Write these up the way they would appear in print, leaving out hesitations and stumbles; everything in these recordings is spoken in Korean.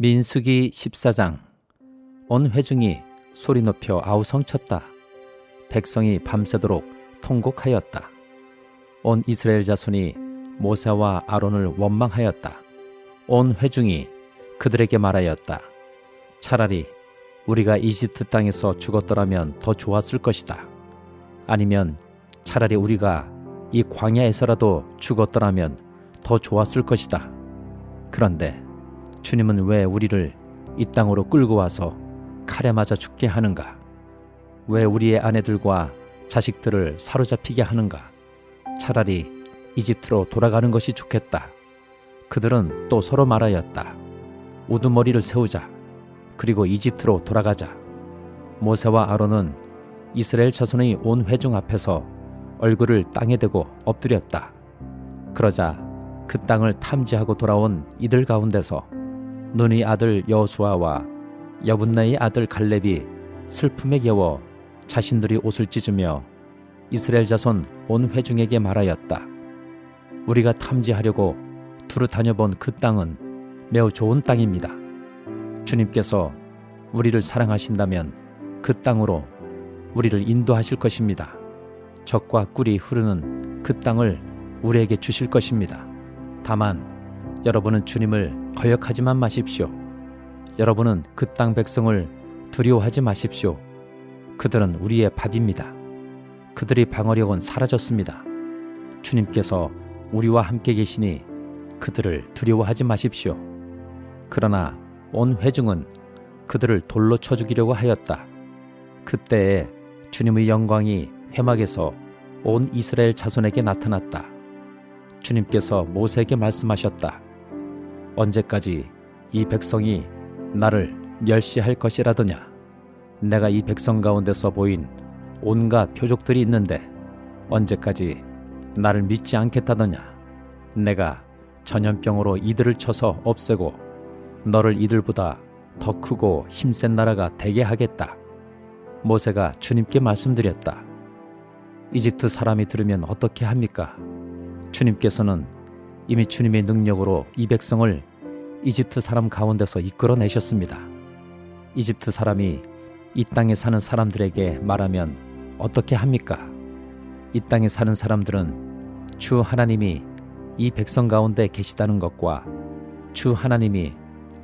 민수기 14장. 온 회중이 소리 높여 아우성쳤다. 백성이 밤새도록 통곡하였다. 온 이스라엘 자손이 모세와 아론을 원망하였다. 온 회중이 그들에게 말하였다. 차라리 우리가 이집트 땅에서 죽었더라면 더 좋았을 것이다. 아니면 차라리 우리가 이 광야에서라도 죽었더라면 더 좋았을 것이다. 그런데 주님은 왜 우리를 이 땅으로 끌고 와서 칼에 맞아 죽게 하는가? 왜 우리의 아내들과 자식들을 사로잡히게 하는가? 차라리 이집트로 돌아가는 것이 좋겠다. 그들은 또 서로 말하였다. 우두머리를 세우자. 그리고 이집트로 돌아가자. 모세와 아론은 이스라엘 자손의 온 회중 앞에서 얼굴을 땅에 대고 엎드렸다. 그러자 그 땅을 탐지하고 돌아온 이들 가운데서 눈의 아들 여호수아와 여분나의 아들 갈렙이 슬픔에 겨워 자신들이 옷을 찢으며 이스라엘 자손 온 회중에게 말하였다. 우리가 탐지하려고 두루 다녀본 그 땅은 매우 좋은 땅입니다. 주님께서 우리를 사랑하신다면 그 땅으로 우리를 인도하실 것입니다. 젖과 꿀이 흐르는 그 땅을 우리에게 주실 것입니다. 다만 여러분은 주님을 거역하지만 마십시오. 여러분은 그 땅 백성을 두려워하지 마십시오. 그들은 우리의 밥입니다. 그들의 방어력은 사라졌습니다. 주님께서 우리와 함께 계시니 그들을 두려워하지 마십시오. 그러나 온 회중은 그들을 돌로 쳐 죽이려고 하였다. 그때에 주님의 영광이 회막에서 온 이스라엘 자손에게 나타났다. 주님께서 모세에게 말씀하셨다. 언제까지 이 백성이 나를 멸시할 것이라더냐? 내가 이 백성 가운데서 보인 온갖 표적들이 있는데 언제까지 나를 믿지 않겠다더냐? 내가 전염병으로 이들을 쳐서 없애고 너를 이들보다 더 크고 힘센 나라가 되게 하겠다. 모세가 주님께 말씀드렸다. 이집트 사람이 들으면 어떻게 합니까? 주님께서는 이미 주님의 능력으로 이 백성을 이집트 사람 가운데서 이끌어내셨습니다. 이집트 사람이 이 땅에 사는 사람들에게 말하면 어떻게 합니까? 이 땅에 사는 사람들은 주 하나님이 이 백성 가운데 계시다는 것과 주 하나님이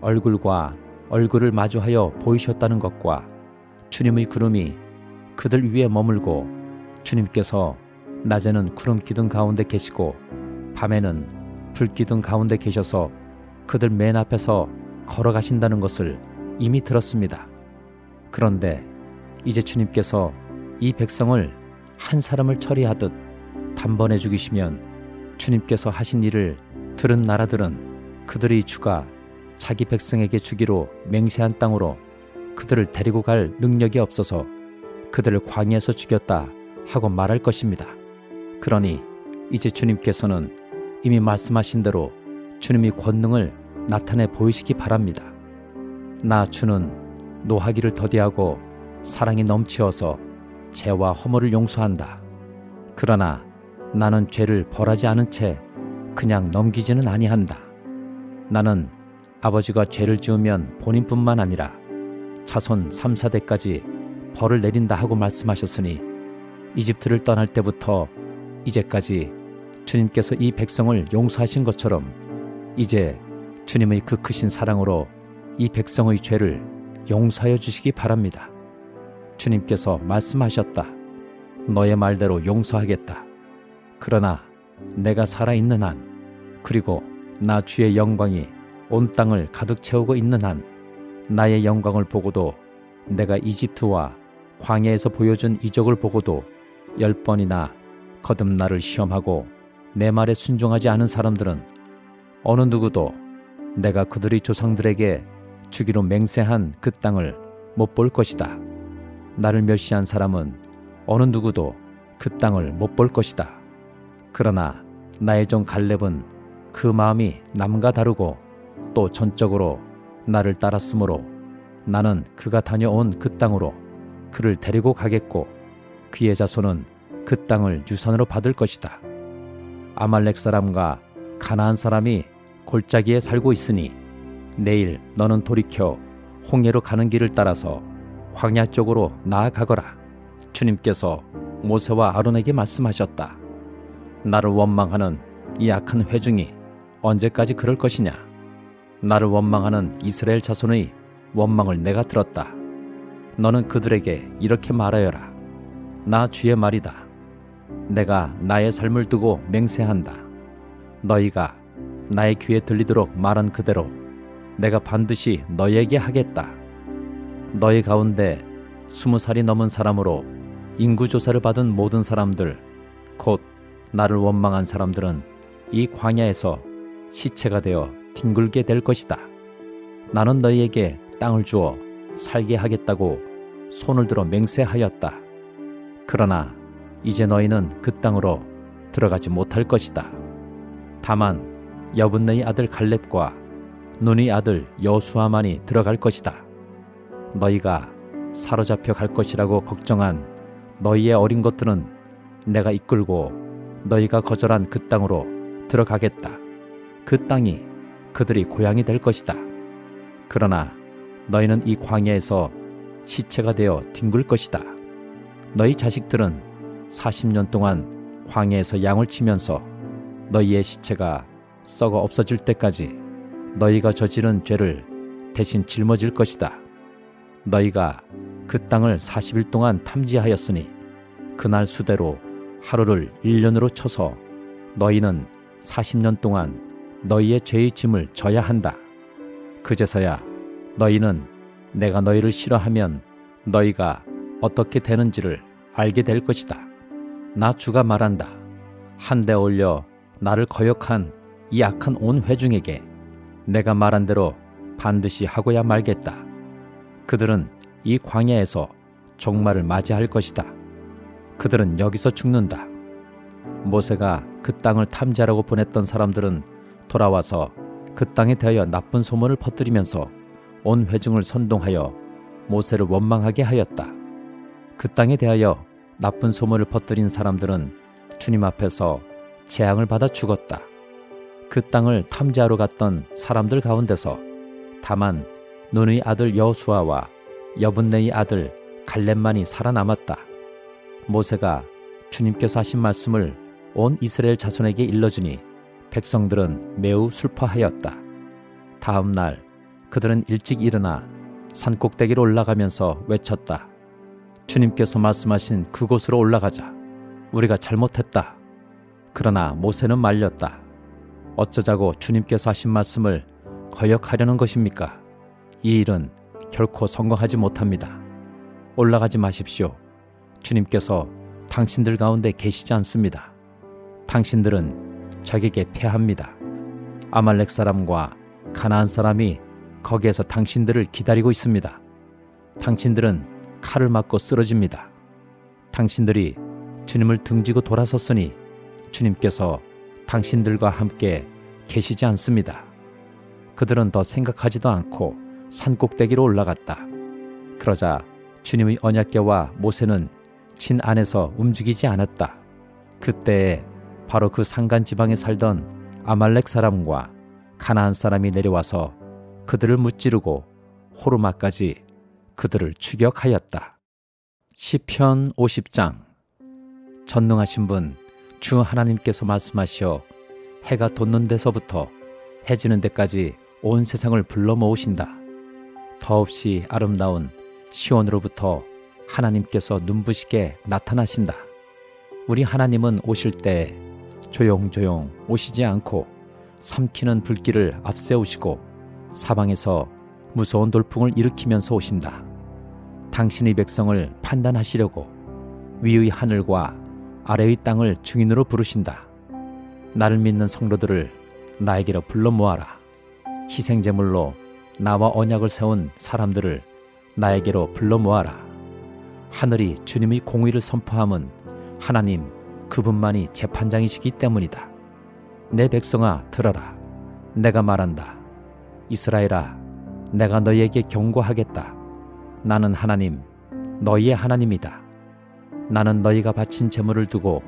얼굴과 얼굴을 마주하여 보이셨다는 것과 주님의 구름이 그들 위에 머물고 주님께서 낮에는 구름 기둥 가운데 계시고 밤에는 불 기둥 가운데 계셔서 그들 맨 앞에서 걸어가신다는 것을 이미 들었습니다. 그런데 이제 주님께서 이 백성을 한 사람을 처리하듯 단번에 죽이시면 주님께서 하신 일을 들은 나라들은 그들의 주가 자기 백성에게 주기로 맹세한 땅으로 그들을 데리고 갈 능력이 없어서 그들을 광야에서 죽였다 하고 말할 것입니다. 그러니 이제 주님께서는 이미 말씀하신 대로 주님의 권능을 나타내 보이시기 바랍니다. 나 주는 노하기를 더디하고 사랑이 넘치어서 죄와 허물을 용서한다. 그러나 나는 죄를 벌하지 않은 채 그냥 넘기지는 아니한다. 나는 아버지가 죄를 지으면 본인뿐만 아니라 자손 3, 4대까지 벌을 내린다 하고 말씀하셨으니 이집트를 떠날 때부터 이제까지 주님께서 이 백성을 용서하신 것처럼 이제 주님의 그 크신 사랑으로 이 백성의 죄를 용서하여 주시기 바랍니다. 주님께서 말씀하셨다. 너의 말대로 용서하겠다. 그러나 내가 살아있는 한 그리고 나 주의 영광이 온 땅을 가득 채우고 있는 한 나의 영광을 보고도 내가 이집트와 광야에서 보여준 이적을 보고도 10번이나 거듭 나를 시험하고 내 말에 순종하지 않은 사람들은 어느 누구도 내가 그들의 조상들에게 주기로 맹세한 그 땅을 못 볼 것이다. 나를 멸시한 사람은 어느 누구도 그 땅을 못 볼 것이다. 그러나 나의 종 갈렙은 그 마음이 남과 다르고 또 전적으로 나를 따랐으므로 나는 그가 다녀온 그 땅으로 그를 데리고 가겠고 그의 자손은 그 땅을 유산으로 받을 것이다. 아말렉 사람과 가나안 사람이 골짜기에 살고 있으니 내일 너는 돌이켜 홍해로 가는 길을 따라서 광야 쪽으로 나아가거라. 주님께서 모세와 아론에게 말씀하셨다. 나를 원망하는 이 악한 회중이 언제까지 그럴 것이냐? 나를 원망하는 이스라엘 자손의 원망을 내가 들었다. 너는 그들에게 이렇게 말하여라. 나 주의 말이다. 내가 나의 삶을 두고 맹세한다. 너희가 나의 귀에 들리도록 말한 그대로 내가 반드시 너희에게 하겠다. 너희 가운데 20살이 넘은 사람으로 인구조사를 받은 모든 사람들, 곧 나를 원망한 사람들은 이 광야에서 시체가 되어 뒹굴게 될 것이다. 나는 너희에게 땅을 주어 살게 하겠다고 손을 들어 맹세하였다. 그러나 이제 너희는 그 땅으로 들어가지 못할 것이다. 다만 여분네의 아들 갈렙과 눈의 아들 여수아만이 들어갈 것이다. 너희가 사로잡혀 갈 것이라고 걱정한 너희의 어린 것들은 내가 이끌고 너희가 거절한 그 땅으로 들어가겠다. 그 땅이 그들이 고향이 될 것이다. 그러나 너희는 이 광야에서 시체가 되어 뒹굴 것이다. 너희 자식들은 40년 동안 광야에서 양을 치면서 너희의 시체가 썩어 없어질 때까지 너희가 저지른 죄를 대신 짊어질 것이다. 너희가 그 땅을 40일 동안 탐지하였으니 그날 수대로 하루를 1년으로 쳐서 너희는 40년 동안 너희의 죄의 짐을 져야 한다. 그제서야 너희는 내가 너희를 싫어하면 너희가 어떻게 되는지를 알게 될 것이다. 나 주가 말한다. 한데 올려 나를 거역한 이 악한 온 회중에게 내가 말한 대로 반드시 하고야 말겠다. 그들은 이 광야에서 종말을 맞이할 것이다. 그들은 여기서 죽는다. 모세가 그 땅을 탐지하라고 보냈던 사람들은 돌아와서 그 땅에 대하여 나쁜 소문을 퍼뜨리면서 온 회중을 선동하여 모세를 원망하게 하였다. 그 땅에 대하여 나쁜 소문을 퍼뜨린 사람들은 주님 앞에서 재앙을 받아 죽었다. 그 땅을 탐지하러 갔던 사람들 가운데서 다만 눈의 아들 여수아와 여분네의 아들 갈렙만이 살아남았다. 모세가 주님께서 하신 말씀을 온 이스라엘 자손에게 일러주니 백성들은 매우 슬퍼하였다. 다음 날 그들은 일찍 일어나 산꼭대기로 올라가면서 외쳤다. 주님께서 말씀하신 그곳으로 올라가자. 우리가 잘못했다. 그러나 모세는 말렸다. 어쩌자고 주님께서 하신 말씀을 거역하려는 것입니까? 이 일은 결코 성공하지 못합니다. 올라가지 마십시오. 주님께서 당신들 가운데 계시지 않습니다. 당신들은 적에게 패합니다. 아말렉 사람과 가나안 사람이 거기에서 당신들을 기다리고 있습니다. 당신들은 칼을 맞고 쓰러집니다. 당신들이 주님을 등지고 돌아섰으니 주님께서 당신들과 함께 계시지 않습니다. 그들은 더 생각하지도 않고 산꼭대기로 올라갔다. 그러자 주님의 언약궤와 모세는 진 안에서 움직이지 않았다. 그때에 바로 그 산간 지방에 살던 아말렉 사람과 가나안 사람이 내려와서 그들을 무찌르고 호르마까지 그들을 추격하였다. 시편 50장. 전능하신 분 주 하나님께서 말씀하시어 해가 돋는 데서부터 해지는 데까지 온 세상을 불러 모으신다. 더없이 아름다운 시온으로부터 하나님께서 눈부시게 나타나신다. 우리 하나님은 오실 때 조용조용 오시지 않고 삼키는 불길을 앞세우시고 사방에서 무서운 돌풍을 일으키면서 오신다. 당신의 백성을 판단하시려고 위의 하늘과 아래의 땅을 증인으로 부르신다. 나를 믿는 성도들을 나에게로 불러 모아라. 희생제물로 나와 언약을 세운 사람들을 나에게로 불러 모아라. 하늘이 주님의 공의를 선포함은 하나님 그분만이 재판장이시기 때문이다. 내 백성아 들어라. 내가 말한다. 이스라엘아, 내가 너희에게 경고하겠다. 나는 하나님, 너희의 하나님이다. 나는 너희가 바친 제물을 두고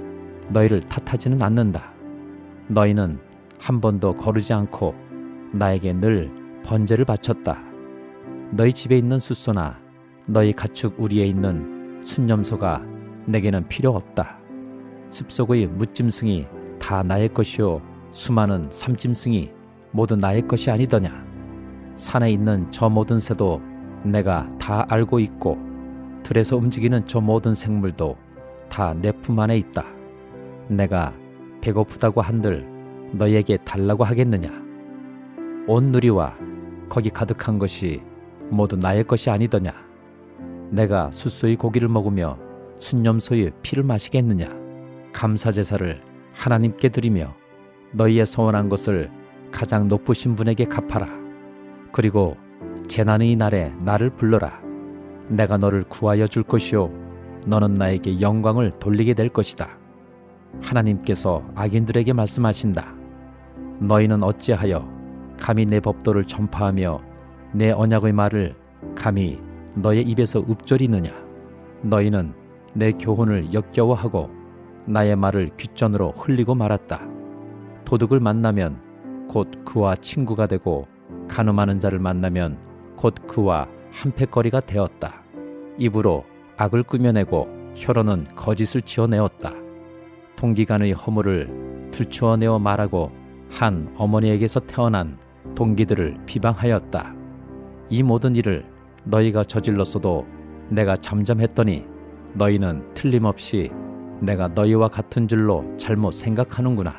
너희를 탓하지는 않는다. 너희는 한 번도 거르지 않고 나에게 늘 번제를 바쳤다. 너희 집에 있는 숫소나 너희 가축 우리에 있는 순념소가 내게는 필요 없다. 숲속의 무짐승이 다 나의 것이요 수많은 삼짐승이 모두 나의 것이 아니더냐. 산에 있는 저 모든 새도 내가 다 알고 있고 들에서 움직이는 저 모든 생물도 다 내 품 안에 있다. 내가 배고프다고 한들 너희에게 달라고 하겠느냐. 온 누리와 거기 가득한 것이 모두 나의 것이 아니더냐. 내가 숫소의 고기를 먹으며 순념소의 피를 마시겠느냐. 감사제사를 하나님께 드리며 너희의 소원한 것을 가장 높으신 분에게 갚아라. 그리고 재난의 날에 나를 불러라. 내가 너를 구하여 줄 것이요 너는 나에게 영광을 돌리게 될 것이다. 하나님께서 악인들에게 말씀하신다. 너희는 어찌하여 감히 내 법도를 전파하며 내 언약의 말을 감히 너의 입에서 읊조리느냐. 너희는 내 교훈을 역겨워하고 나의 말을 귓전으로 흘리고 말았다. 도둑을 만나면 곧 그와 친구가 되고 간음하는 자를 만나면 곧 그와 한패거리가 되었다. 입으로 악을 꾸며내고 혀로는 거짓을 지어내었다. 동기간의 허물을 들추어내어 말하고 한 어머니에게서 태어난 동기들을 비방하였다. 이 모든 일을 너희가 저질렀어도 내가 잠잠했더니 너희는 틀림없이 내가 너희와 같은 줄로 잘못 생각하는구나.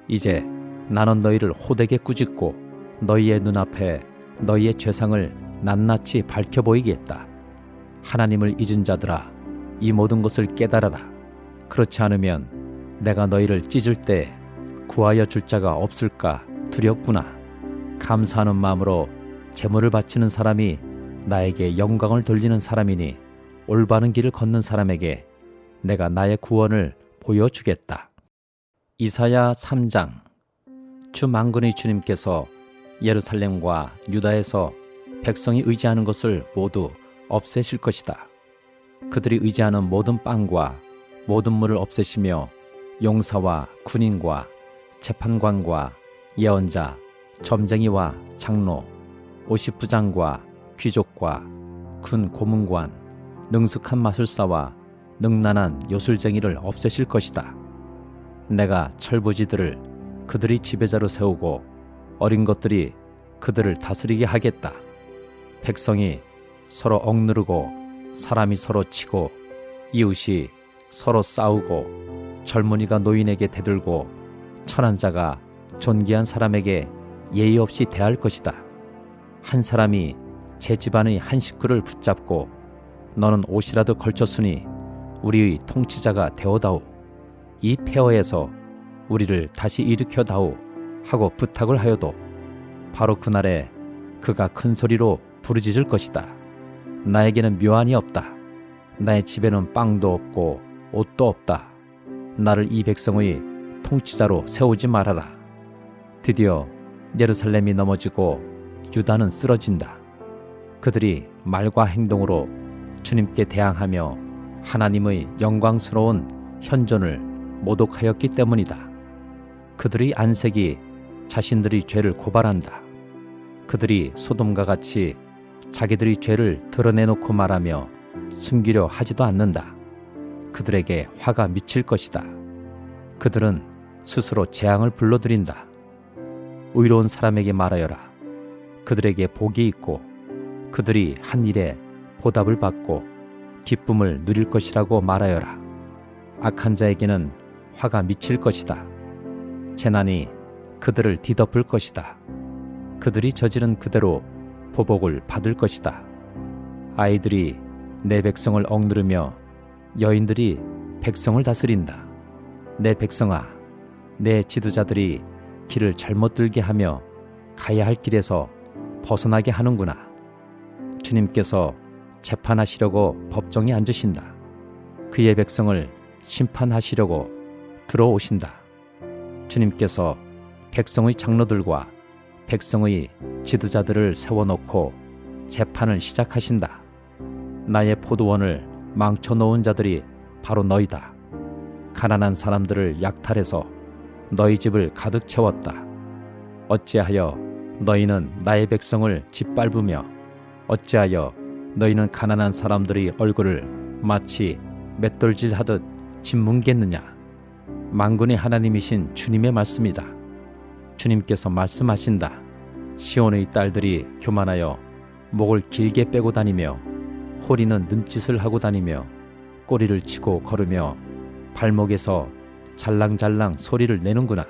이제 나는 너희를 호되게 꾸짖고 너희의 눈앞에 너희의 죄상을 낱낱이 밝혀 보이겠다. 하나님을 잊은 자들아, 이 모든 것을 깨달아라. 그렇지 않으면 내가 너희를 찢을 때 구하여 줄 자가 없을까 두렵구나. 감사하는 마음으로 제물을 바치는 사람이 나에게 영광을 돌리는 사람이니 올바른 길을 걷는 사람에게 내가 나의 구원을 보여주겠다. 이사야 3장. 주 만군의 주님께서 예루살렘과 유다에서 백성이 의지하는 것을 모두 없애실 것이다. 그들이 의지하는 모든 빵과 모든 물을 없애시며 용사와 군인과 재판관과 예언자, 점쟁이와 장로, 오십부장과 귀족과 군 고문관, 능숙한 마술사와 능란한 요술쟁이를 없애실 것이다. 내가 철부지들을 그들이 지배자로 세우고 어린 것들이 그들을 다스리게 하겠다. 백성이 서로 억누르고 사람이 서로 치고 이웃이 서로 싸우고 젊은이가 노인에게 대들고 천한 자가 존귀한 사람에게 예의 없이 대할 것이다. 한 사람이 제 집안의 한 식구를 붙잡고 너는 옷이라도 걸쳤으니 우리의 통치자가 되어다오. 이 폐허에서 우리를 다시 일으켜다오 하고 부탁을 하여도 바로 그날에 그가 큰 소리로 부르짖을 것이다. 나에게는 묘안이 없다. 나의 집에는 빵도 없고 옷도 없다. 나를 이 백성의 통치자로 세우지 말아라. 드디어 예루살렘이 넘어지고 유다는 쓰러진다. 그들이 말과 행동으로 주님께 대항하며 하나님의 영광스러운 현존을 모독하였기 때문이다. 그들의 안색이 자신들의 죄를 고발한다. 그들이 소돔과 같이 자기들의 죄를 드러내놓고 말하며 숨기려 하지도 않는다. 그들에게 화가 미칠 것이다. 그들은 스스로 재앙을 불러들인다. 의로운 사람에게 말하여라. 그들에게 복이 있고 그들이 한 일에 보답을 받고 기쁨을 누릴 것이라고 말하여라. 악한 자에게는 화가 미칠 것이다. 재난이 그들을 뒤덮을 것이다. 그들이 저지른 그대로 보복을 받을 것이다. 아이들이 내 백성을 억누르며 여인들이 백성을 다스린다. 내 백성아, 내 지도자들이 길을 잘못 들게 하며 가야 할 길에서 벗어나게 하는구나. 주님께서 재판하시려고 법정에 앉으신다. 그의 백성을 심판하시려고 들어오신다. 주님께서 백성의 장로들과 백성의 지도자들을 세워놓고 재판을 시작하신다. 나의 포도원을 망쳐놓은 자들이 바로 너희다. 가난한 사람들을 약탈해서 너희 집을 가득 채웠다. 어찌하여 너희는 나의 백성을 짓밟으며 어찌하여 너희는 가난한 사람들의 얼굴을 마치 맷돌질하듯 짓뭉갰느냐. 만군의 하나님이신 주님의 말씀이다. 주님께서 말씀하신다. 시온의 딸들이 교만하여 목을 길게 빼고 다니며 호리는 눈짓을 하고 다니며 꼬리를 치고 걸으며 발목에서 잘랑잘랑 소리를 내는구나.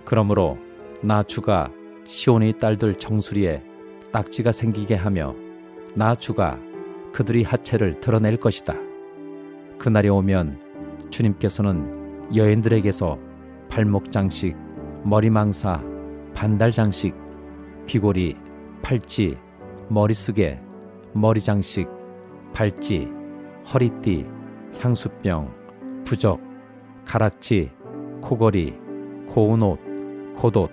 그러므로 나 주가 시온의 딸들 정수리에 딱지가 생기게 하며 나 주가 그들의 하체를 드러낼 것이다. 그날이 오면 주님께서는 여인들에게서 발목 장식, 머리망사, 반달 장식, 귀고리, 팔찌, 머리쓰개, 머리장식, 발찌, 허리띠, 향수병, 부적, 가락지, 코걸이, 고운 옷, 겉옷,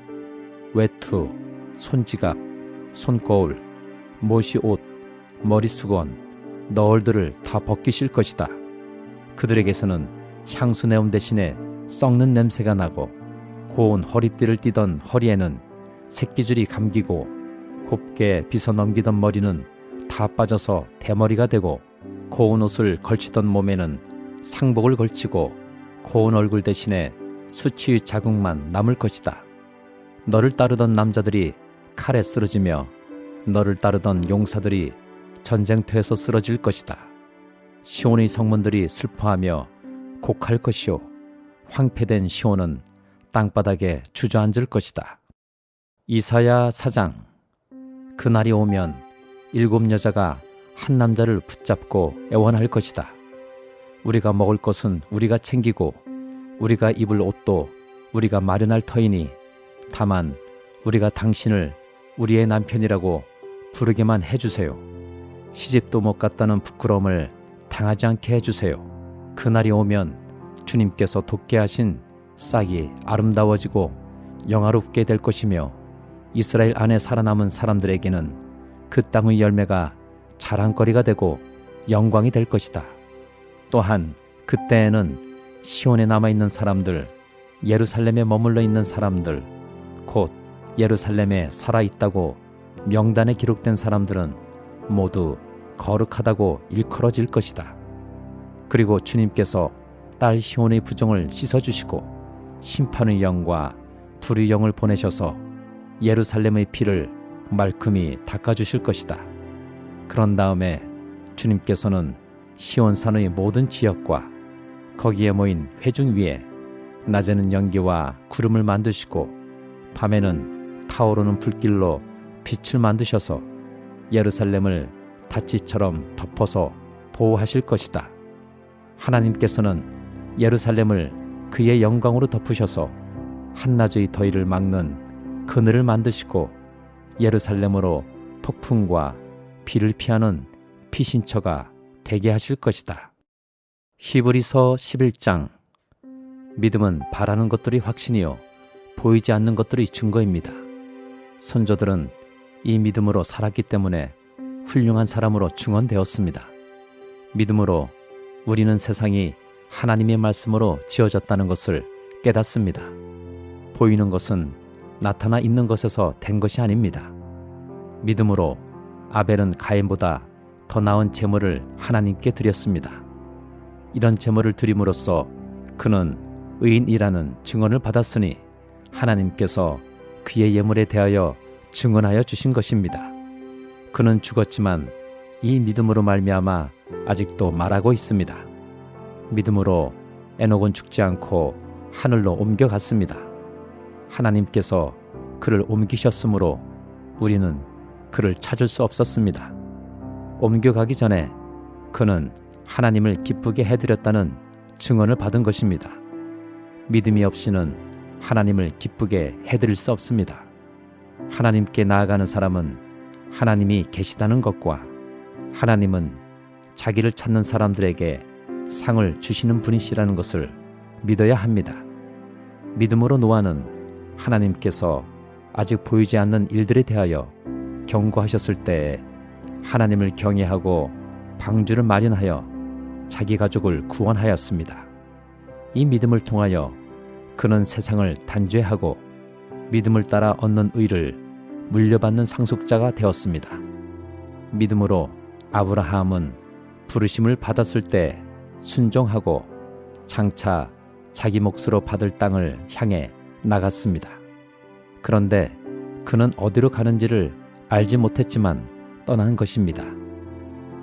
외투, 손지갑, 손거울, 못이옷, 머리수건, 너울들을 다 벗기실 것이다. 그들에게서는 향수내음 대신에 썩는 냄새가 나고 고운 허리띠를 띠던 허리에는 새끼줄이 감기고 곱게 빗어 넘기던 머리는 다 빠져서 대머리가 되고 고운 옷을 걸치던 몸에는 상복을 걸치고 고운 얼굴 대신에 수치의 자국만 남을 것이다. 너를 따르던 남자들이 칼에 쓰러지며 너를 따르던 용사들이 전쟁터에서 쓰러질 것이다. 시온의 성문들이 슬퍼하며 곡할 것이요 황폐된 시온은 땅바닥에 주저앉을 것이다. 이사야 4장. 그날이 오면 7 여자가 한 남자를 붙잡고 애원할 것이다. 우리가 먹을 것은 우리가 챙기고 우리가 입을 옷도 우리가 마련할 터이니 다만 우리가 당신을 우리의 남편이라고 부르게만 해주세요. 시집도 못 갔다는 부끄러움을 당하지 않게 해주세요. 그날이 오면 주님께서 돋게 하신 싹이 아름다워지고 영화롭게 될 것이며 이스라엘 안에 살아남은 사람들에게는 그 땅의 열매가 자랑거리가 되고 영광이 될 것이다. 또한 그때에는 시온에 남아있는 사람들, 예루살렘에 머물러 있는 사람들, 곧 예루살렘에 살아있다고 명단에 기록된 사람들은 모두 거룩하다고 일컬어질 것이다. 그리고 주님께서 딸 시온의 부정을 씻어주시고 심판의 영과 불의 영을 보내셔서 예루살렘의 피를 말끔히 닦아주실 것이다. 그런 다음에 주님께서는 시온산의 모든 지역과 거기에 모인 회중 위에 낮에는 연기와 구름을 만드시고 밤에는 타오르는 불길로 빛을 만드셔서 예루살렘을 다치처럼 덮어서 보호하실 것이다. 하나님께서는 예루살렘을 그의 영광으로 덮으셔서 한낮의 더위를 막는 그늘을 만드시고 예루살렘으로 폭풍과 비를 피하는 피신처가 되게 하실 것이다. 히브리서 11장. 믿음은 바라는 것들이 확신이요 보이지 않는 것들이 증거입니다. 선조들은 이 믿음으로 살았기 때문에 훌륭한 사람으로 증언되었습니다. 믿음으로 우리는 세상이 하나님의 말씀으로 지어졌다는 것을 깨닫습니다. 보이는 것은 나타나 있는 것에서 된 것이 아닙니다. 믿음으로 아벨은 가인보다 더 나은 제물을 하나님께 드렸습니다. 이런 제물을 드림으로써 그는 의인이라는 증언을 받았으니 하나님께서 그의 예물에 대하여 증언하여 주신 것입니다. 그는 죽었지만 이 믿음으로 말미암아 아직도 말하고 있습니다. 믿음으로 에녹은 죽지 않고 하늘로 옮겨갔습니다. 하나님께서 그를 옮기셨으므로 우리는 그를 찾을 수 없었습니다. 옮겨가기 전에 그는 하나님을 기쁘게 해드렸다는 증언을 받은 것입니다. 믿음이 없이는 하나님을 기쁘게 해드릴 수 없습니다. 하나님께 나아가는 사람은 하나님이 계시다는 것과 하나님은 자기를 찾는 사람들에게 상을 주시는 분이시라는 것을 믿어야 합니다. 믿음으로 노아는 하나님께서 아직 보이지 않는 일들에 대하여 경고하셨을 때에 하나님을 경외하고 방주를 마련하여 자기 가족을 구원하였습니다. 이 믿음을 통하여 그는 세상을 단죄하고 믿음을 따라 얻는 의를 물려받는 상속자가 되었습니다. 믿음으로 아브라함은 부르심을 받았을 때 순종하고 장차 자기 몫으로 받을 땅을 향해 나갔습니다. 그런데 그는 어디로 가는지를 알지 못했지만 떠난 것입니다.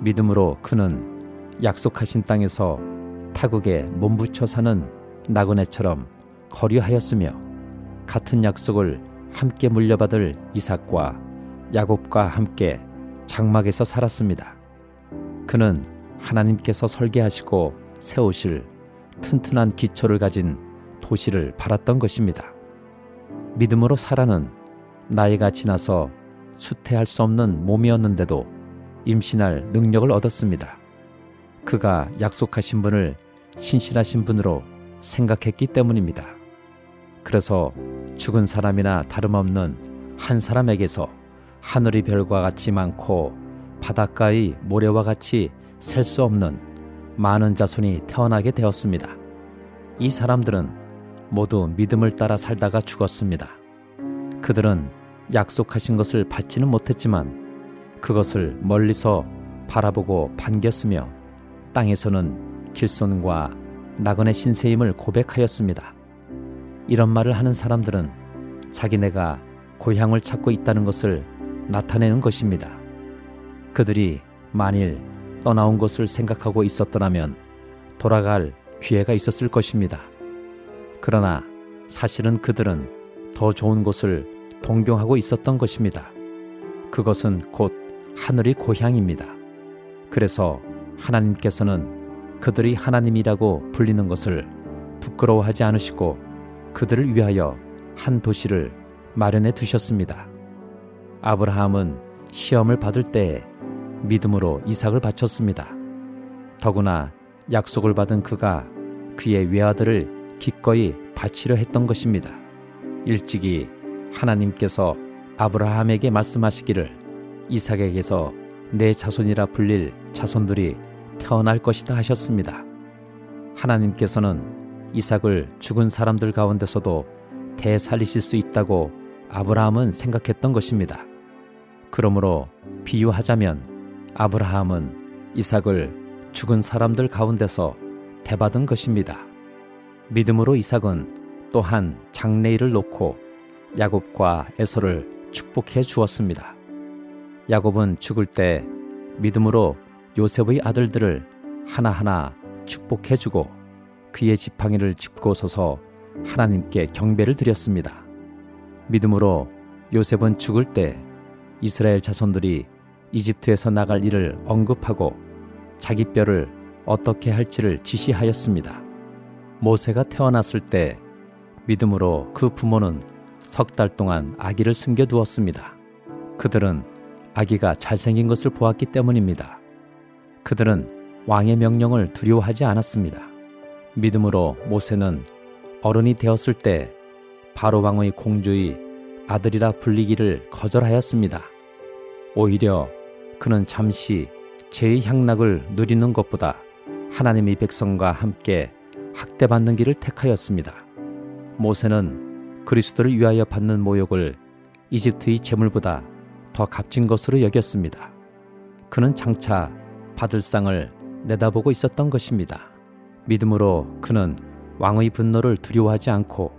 믿음으로 그는 약속하신 땅에서 타국에 몸부쳐 사는 나그네처럼 거류하였으며 같은 약속을 함께 물려받을 이삭과 야곱과 함께 장막에서 살았습니다. 그는 하나님께서 설계하시고 세우실 튼튼한 기초를 가진 도시를 바랐던 것입니다. 믿음으로 사라는 나이가 지나서 수태할 수 없는 몸이었는데도 임신할 능력을 얻었습니다. 그가 약속하신 분을 신실하신 분으로 생각했기 때문입니다. 그래서 죽은 사람이나 다름없는 한 사람에게서 하늘의 별과 같이 많고 바닷가의 모래와 같이 셀 수 없는 많은 자손이 태어나게 되었습니다. 이 사람들은 모두 믿음을 따라 살다가 죽었습니다. 그들은 약속하신 것을 받지는 못했지만 그것을 멀리서 바라보고 반겼으며 땅에서는 길손과 나그네 신세임을 고백하였습니다. 이런 말을 하는 사람들은 자기네가 고향을 찾고 있다는 것을 나타내는 것입니다. 그들이 만일 떠나온 것을 생각하고 있었더라면 돌아갈 기회가 있었을 것입니다. 그러나 사실은 그들은 더 좋은 곳을 동경하고 있었던 것입니다. 그것은 곧 하늘의 고향입니다. 그래서 하나님께서는 그들이 하나님이라고 불리는 것을 부끄러워하지 않으시고 그들을 위하여 한 도시를 마련해 두셨습니다. 아브라함은 시험을 받을 때에 믿음으로 이삭을 바쳤습니다. 더구나 약속을 받은 그가 그의 외아들을 기꺼이 바치려 했던 것입니다. 일찍이 하나님께서 아브라함에게 말씀하시기를 이삭에게서 내 자손이라 불릴 자손들이 태어날 것이다 하셨습니다. 하나님께서는 이삭을 죽은 사람들 가운데서도 되살리실 수 있다고 아브라함은 생각했던 것입니다. 그러므로 비유하자면 아브라함은 이삭을 죽은 사람들 가운데서 대받은 것입니다. 믿음으로 이삭은 또한 장래일을 놓고 야곱과 에서를 축복해 주었습니다. 야곱은 죽을 때 믿음으로 요셉의 아들들을 하나하나 축복해 주고 그의 지팡이를 짚고 서서 하나님께 경배를 드렸습니다. 믿음으로 요셉은 죽을 때 이스라엘 자손들이 이집트에서 나갈 일을 언급하고 자기 뼈를 어떻게 할지를 지시하였습니다. 모세가 태어났을 때 믿음으로 그 부모는 석 달 동안 아기를 숨겨두었습니다. 그들은 아기가 잘생긴 것을 보았기 때문입니다. 그들은 왕의 명령을 두려워하지 않았습니다. 믿음으로 모세는 어른이 되었을 때 바로 왕의 공주의 아들이라 불리기를 거절하였습니다. 오히려 그는 잠시 죄의 향락을 누리는 것보다 하나님의 백성과 함께 학대받는 길을 택하였습니다. 모세는 그리스도를 위하여 받는 모욕을 이집트의 재물보다 더 값진 것으로 여겼습니다. 그는 장차 받을 상을 내다보고 있었던 것입니다. 믿음으로 그는 왕의 분노를 두려워하지 않고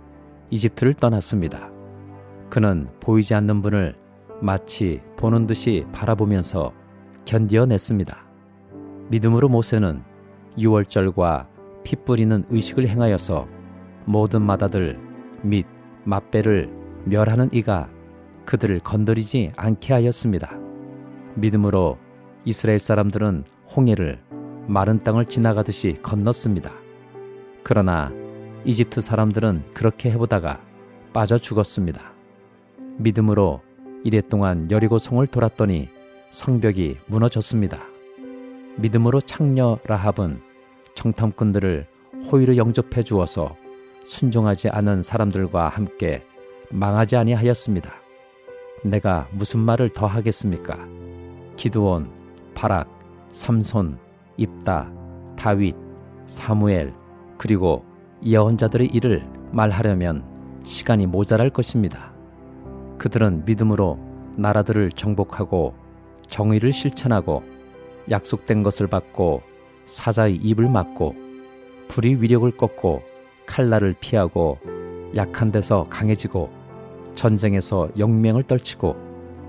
이집트를 떠났습니다. 그는 보이지 않는 분을 마치 보는 듯이 바라보면서 견디어냈습니다. 믿음으로 모세는 유월절과 피 뿌리는 의식을 행하여서 모든 맏아들 및 맏배를 멸하는 이가 그들을 건드리지 않게 하였습니다. 믿음으로 이스라엘 사람들은 홍해를 마른 땅을 지나가듯이 건넜습니다. 그러나 이집트 사람들은 그렇게 해보다가 빠져 죽었습니다. 믿음으로 이랫동안 여리고 성을 돌았더니 성벽이 무너졌습니다. 믿음으로 창녀 라합은 정탐꾼들을 호의로 영접해 주어서 순종하지 않은 사람들과 함께 망하지 아니하였습니다. 내가 무슨 말을 더 하겠습니까? 기드온, 바락, 삼손, 입다, 다윗, 사무엘 그리고 예언자들의 일을 말하려면 시간이 모자랄 것입니다. 그들은 믿음으로 나라들을 정복하고 정의를 실천하고 약속된 것을 받고 사자의 입을 막고 불의 위력을 꺾고 칼날을 피하고 약한 데서 강해지고 전쟁에서 영맹을 떨치고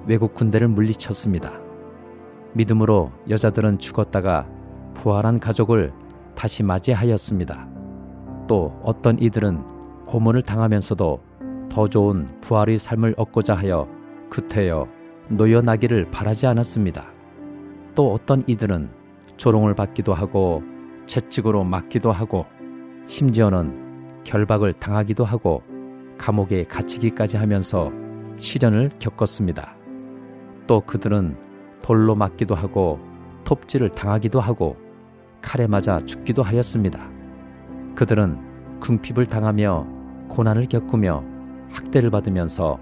외국 군대를 물리쳤습니다. 믿음으로 여자들은 죽었다가 부활한 가족을 다시 맞이하였습니다. 또 어떤 이들은 고문을 당하면서도 더 좋은 부활의 삶을 얻고자 하여 구태여 노여나기를 바라지 않았습니다. 또 어떤 이들은 조롱을 받기도 하고 채찍으로 맞기도 하고 심지어는 결박을 당하기도 하고 감옥에 갇히기까지 하면서 시련을 겪었습니다. 또 그들은 돌로 맞기도 하고 톱질을 당하기도 하고 칼에 맞아 죽기도 하였습니다. 그들은 궁핍을 당하며 고난을 겪으며 학대를 받으면서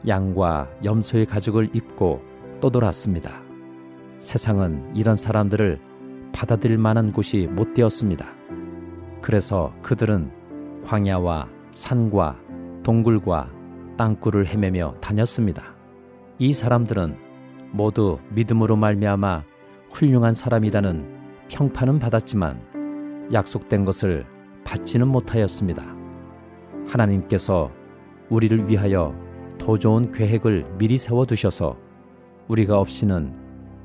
양과 염소의 가죽을 입고 떠돌았습니다. 세상은 이런 사람들을 받아들일 만한 곳이 못 되었습니다. 그래서 그들은 광야와 산과 동굴과 땅굴을 헤매며 다녔습니다. 이 사람들은 모두 믿음으로 말미암아 훌륭한 사람이라는 평판은 받았지만 약속된 것을 받지는 못하였습니다. 하나님께서 우리를 위하여 더 좋은 계획을 미리 세워두셔서 우리가 없이는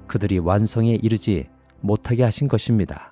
그들이 완성에 이르지 못하게 하신 것입니다.